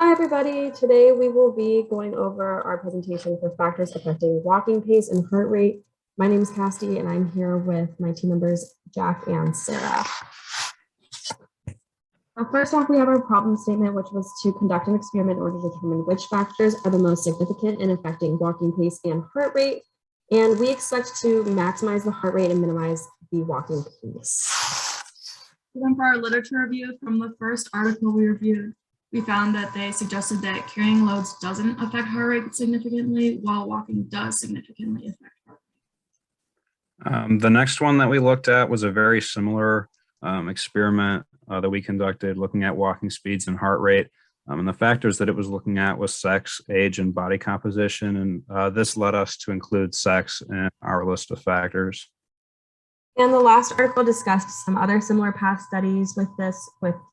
Hi, everybody. Today we will be going over our presentation for factors affecting walking pace and heart rate. My name is Cassie, and I'm here with my team members, Jack and Sarah. First off, we have our problem statement, which was to conduct an experiment in order to determine which factors are the most significant in affecting walking pace and heart rate. And we expect to maximize the heart rate and minimize the walking pace. Then for our literature review from the first article we reviewed, we found that they suggested that carrying loads doesn't affect heart rate significantly, while walking does significantly affect heart rate. The next one that we looked at was a very similar experiment that we conducted looking at walking speeds and heart rate. And the factors that it was looking at was sex, age, and body composition. And this led us to include sex in our list of factors. And the last article discussed some other similar past studies with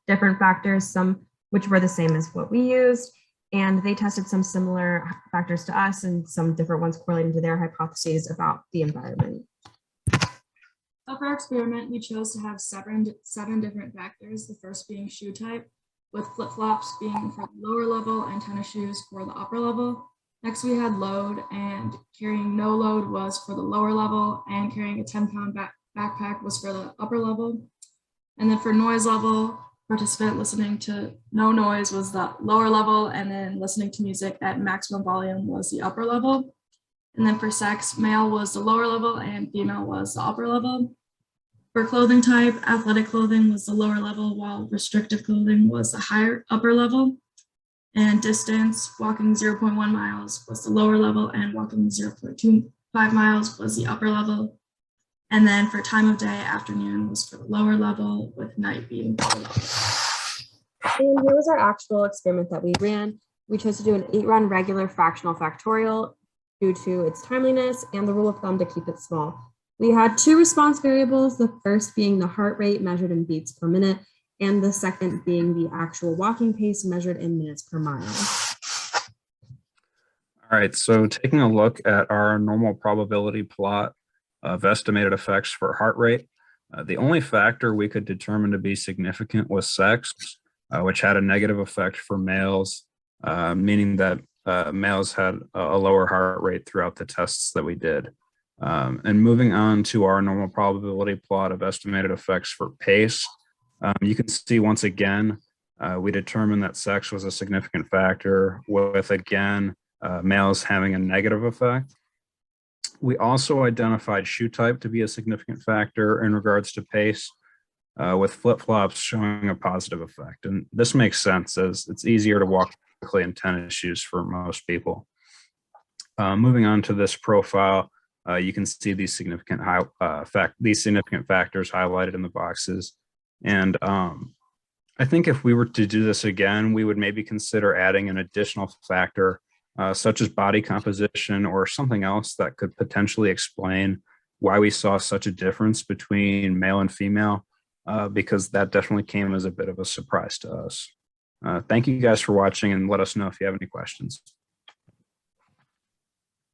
different factors, some which were the same as what we used. And they tested some similar factors to us and some different ones correlating to their hypotheses about the environment. So for our experiment, we chose to have seven different factors, the first being shoe type, with flip-flops being for the lower level and tennis shoes for the upper level. Next, we had load, and carrying no load was for the lower level, and carrying a 10-pound backpack was for the upper level. And then for noise level, participant listening to no noise was the lower level, and then listening to music at maximum volume was the upper level. And then for sex, male was the lower level and female was the upper level. For clothing type, athletic clothing was the lower level, while restrictive clothing was the higher upper level. And distance, walking 0.1 miles was the lower level, and walking 0.25 miles was the upper level. And then for time of day, afternoon was for the lower level, with night being the lower level. And here was our actual experiment that we ran. We chose to do an 8-run regular fractional factorial due to its timeliness and the rule of thumb to keep it small. We had 2 response variables, the first being the heart rate measured in beats per minute, and the second being the actual walking pace measured in minutes per mile. All right, so taking a look at our normal probability plot of estimated effects for heart rate, the only factor we could determine to be significant was sex, which had a negative effect for males, meaning that males had a lower heart rate throughout the tests that we did. And moving on to our normal probability plot of estimated effects for pace, you can see once again, we determined that sex was a significant factor, with again, males having a negative effect. We also identified shoe type to be a significant factor in regards to pace, with flip-flops showing a positive effect. And this makes sense, as it's easier to walk quickly in tennis shoes for most people. Moving on to this profile, you can see these significant factors highlighted in the boxes. And I think if we were to do this again, we would maybe consider adding an additional factor, such as body composition or something else that could potentially explain why we saw such a difference between male and female, because that definitely came as a bit of a surprise to us. Thank you guys for watching, and let us know if you have any questions.